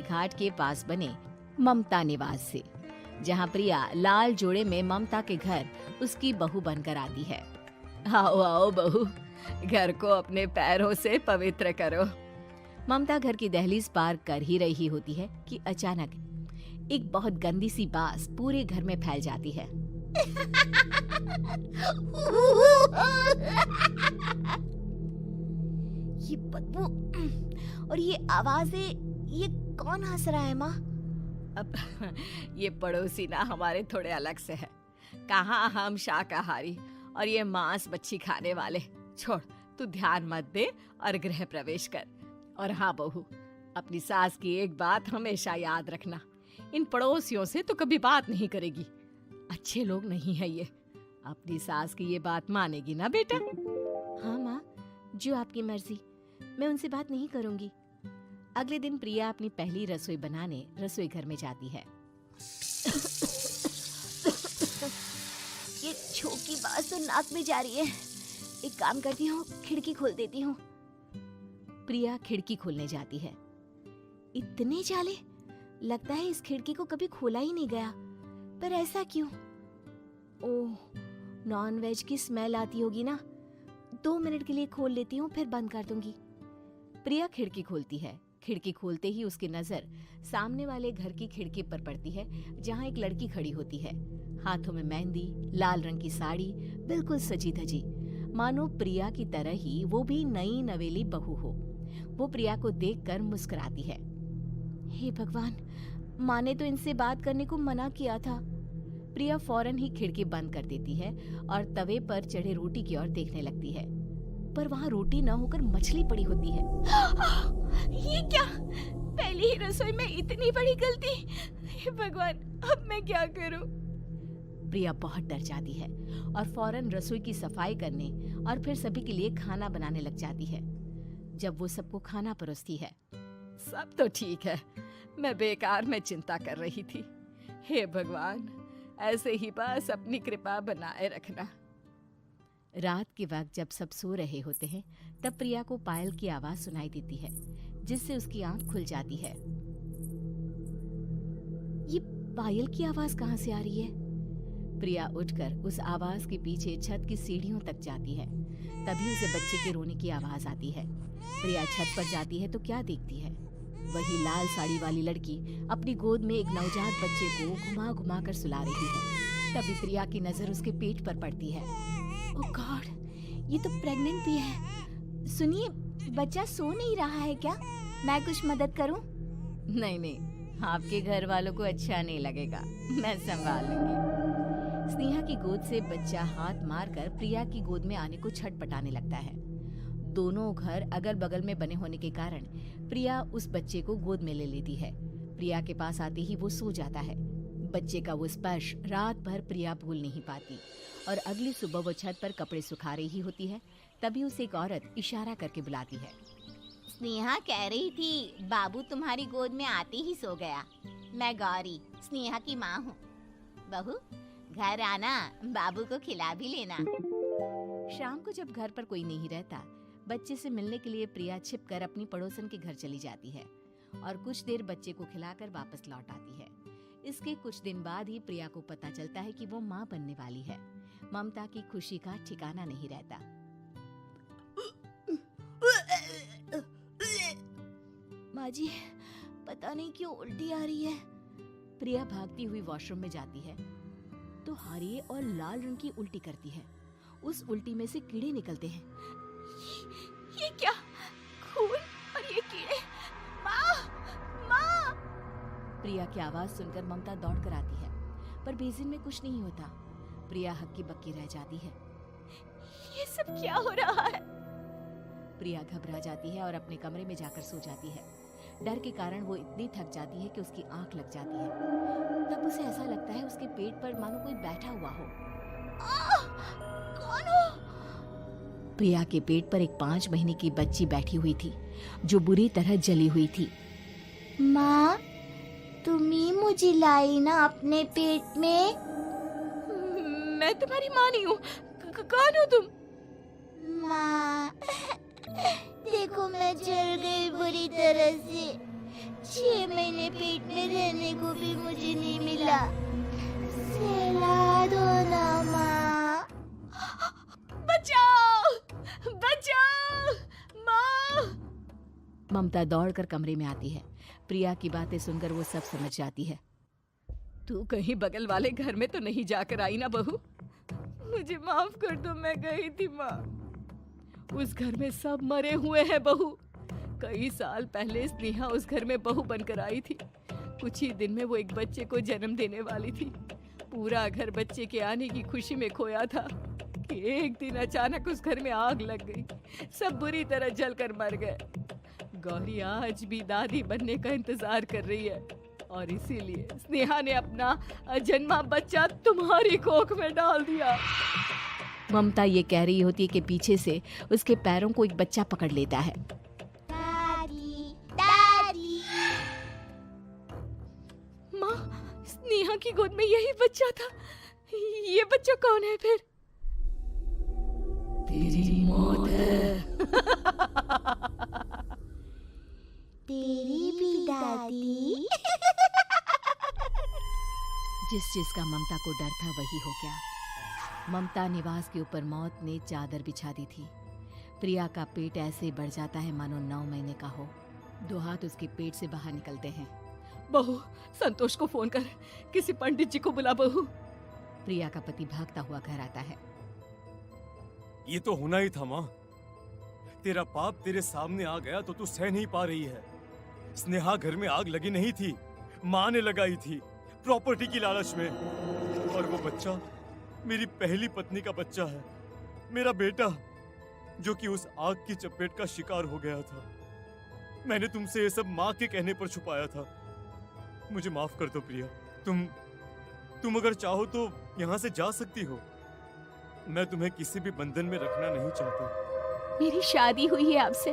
घाट के पास बने ममता निवास से, जहां प्रिया लाल जोड़े में ममता के घर उसकी बहू बनकर आती है। आओ आओ बहू, घर को अपने पैरों से पवित्र करो। ममता घर की दहलीज पार कर ही रही होती है कि अचानक एक बहुत गंदी सी बास पूरे घर में फैल जाती है। ये बदबू और ये आवाजें, ये कौन हंस रहा है माँ? अब ये पड़ोसी ना हमारे थोड़े अलग से है। कहाँ हम शाकाहारी और ये मांस मच्छी खाने वाले। छोड़, तू ध्यान मत दे और गृह प्रवेश कर। और हाँ बहू, अपनी सास की एक बात हमेशा याद रखना, इन पड़ोसियों से तो कभी बात नहीं करेगी। अच्छे लोग नहीं है ये। अपनी सास की ये बात मानेगी ना बेटा? हाँ माँ, जो आपकी मर्जी, मैं उनसे बात नहीं करूंगी। अगले दिन प्रिया अपनी पहली रसोई बनाने रसोई घर में जाती है। ये छोकी बात तो नाक में जा रही है। एक काम करती हूँ, खिड़की खोल देती हूँ। प्रिया खिड़की खोलने जाती है। इतने जाले, लगता है इस खिड़की को कभी खोला ही नहीं गया। पर ऐसा क्यों? ओह, नॉन वेज की स्मेल आती होगी ना। 2 मिनट के लिए खोल लेती हूँ, फिर बंद कर दूंगी। प्रिया खिड़की खोलती है। खिड़की खोलते ही उसकी नजर सामने वाले घर की खिड़की पर पड़ती है, जहाँ एक लड़की खड़ी होती है, हाथों में मेहंदी, लाल रंग की साड़ी, बिल्कुल सजी धजी, मानो प्रिया की तरह ही वो भी नई नवेली बहू हो। वो प्रिया को देखकर मुस्कुराती है। हे भगवान, माँ ने तो इनसे बात करने को मना किया था। प्रिया फौरन ही खिड़की बंद कर देती है और तवे पर चढ़े रोटी की ओर देखने लगती है, पर वहाँ रोटी न होकर मछली पड़ी होती है। ये क्या? पहली ही रसोई में इतनी बड़ी गलती। हे भगवान, अब मैं क्या करूं? प्रिया बहुत डर जाती है और फौरन रसोई की सफाई करने और फिर सभी के लिए खाना बनाने लग जाती है। जब वो सबको खाना परोसती है, सब तो ठीक है, मैं बेकार में चिंता कर रही थी। हे भगवान, ऐसे ही बस अपनी कृपा बनाए रखना। रात के वक्त जब सब सो रहे होते हैं, तब प्रिया को पायल की आवाज सुनाई देती है, जिससे उसकी आंख खुल जाती है। ये पायल की आवाज कहाँ से आ रही है? प्रिया उठकर उस आवाज के पीछे छत की सीढ़ियों तक जाती है। तभी उसे बच्चे के रोने की आवाज आती है। प्रिया छत पर जाती है तो क्या देखती है? वही लाल साड़ी वाली लड़की अपनी गोद में एक नवजात बच्चे को घुमा घुमा कर सुला रही है। तभी प्रिया की नजर उसके पेट पर पड़ती है। ओह गॉड, ये तो प्रेग्नेंट भी है। सुनिए, बच्चा सो नहीं रहा है क्या? मैं कुछ मदद करूं? नहीं नहीं, आपके घर वालों को अच्छा नहीं लगेगा, मैं संभाल लूंगी। स्नेहा की गोद से बच्चा हाथ मारकर प्रिया की गोद में आने को छटपटाने लगता है। दोनों घर अगल बगल में बने होने के कारण प्रिया उस बच्चे को गोद में ले लेती है। प्रिया के पास आते ही वो सो जाता है। बच्चे का वो स्पर्श रात भर प्रिया भूल नहीं पाती और अगली सुबह वो छत पर कपड़े सुखा रही होती है। तभी उसे एक औरत इशारा करके बुलाती है। स्नेहा कह रही थी बाबू तुम्हारी गोद में आते ही सो गया। मैं गौरी, स्नेहा की माँ हूँ। बहू, घर आना, बाबू को खिला भी लेना। शाम को जब घर पर कोई नहीं रहता, बच्चे से मिलने के लिए प्रिया छिपकर अपनी पड़ोसन के घर चली जाती है और कुछ देर बच्चे को खिलाकर वापस लौट आती है। इसके कुछ दिन बाद ही प्रिया को पता चलता है कि वो माँ बनने वाली है। ममता की खुशी का ठिकाना नहीं रहता। माँ जी, पता नहीं क्यों उल्टी आ रही है। प्रिया भागती हुई वॉशरूम में जाती है तो हरे और लाल रंग की उल्टी करती है। उस उल्टी में से कीड़े निकलते हैं। ये क्या? खून और ये कीड़े! माँ! माँ! प्रिया की आवाज सुनकर ममता दौड़ कर आती है, पर बेसिन में कुछ नहीं होता। प्रिया हक्की बक्की रह जाती है। ये सब क्या हो रहा है? प्रिया घबरा जाती है और अपने कमरे में जाकर सो जाती है। डर के कारण वो इतनी थक जाती है कि उसकी आंख लग जाती है। तब उसे ऐसा लगता है उसके पेट पर मानो कोई बैठा हुआ हो। कौन हो? प्रिया के पेट पर एक 5 महीने की बच्ची बैठी हुई थी, जो बुरी तरह जली हुई थी। माँ, तुम ही मुझे लाई ना अपने पेट में? मैं तुम्हारी माँ नहीं हूँ। कौन हो तुम? माँ, देखो मैं जल गई बुरी तरह से। 6 महीने को भी मुझे नहीं मिला। सिला दो ना माँ। बचाओ, बचाओ, माँ। ममता दौड़कर कमरे में आती है। प्रिया की बातें सुनकर वो सब समझ जाती है। तू कहीं बगल वाले घर में तो नहीं जाकर आई ना बहू? मुझे माफ कर दो, मैं गई थी माँ। उस घर में सब मरे हुए हैं बहू। कई साल पहले स्नेहा उस घर में बहू बनकर आई थी। कुछ ही दिन में वो एक बच्चे को जन्म देने वाली थी। पूरा घर बच्चे के आने की खुशी में खोया था कि एक दिन अचानक उस घर में आग लग गई। सब बुरी तरह जलकर मर गए। गौरी आज भी दादी बनने का इंतजार कर रही है और इसीलिए स्नेहा ने अपना अजन्मा बच्चा तुम्हारी कोख में डाल दिया। ममता ये कह रही होती है कि पीछे से उसके पैरों को एक बच्चा पकड़ लेता है। दादी, दादी। माँ, स्नेहा की गोद में यही बच्चा था। ये बच्चा कौन है फिर? तेरी मौत है। तेरी भी दादी। जिस चीज का ममता को डर था वही हो गया। ममता निवास के ऊपर मौत ने चादर बिछा दी थी। प्रिया का पेट ऐसे बढ़ जाता है मानो 9 महीने का हो। 2 हाथ उसके पेट से बाहर निकलते हैं। बहू, संतोष को फोन कर, किसी पंडित जी को बुला बहू। प्रिया का पति भागता हुआ घर आता है। ये तो होना ही था माँ। तेरा पाप तेरे सामने आ गया तो तू सह नहीं पा रही है। स्नेहा घर में आग लगी नहीं थी, माँ ने लगाई थी, प्रॉपर्टी की लालच में। और वो बच्चा मेरी पहली पत्नी का बच्चा है, मेरा बेटा, जो कि उस आग की चपेट का शिकार हो गया था। मैंने तुमसे ये सब माँ के कहने पर छुपाया था। मुझे माफ कर दो प्रिया। तुम अगर चाहो तो यहाँ से जा सकती हो। मैं तुम्हें किसी भी बंधन में रखना नहीं चाहता। मेरी शादी हुई है आपसे।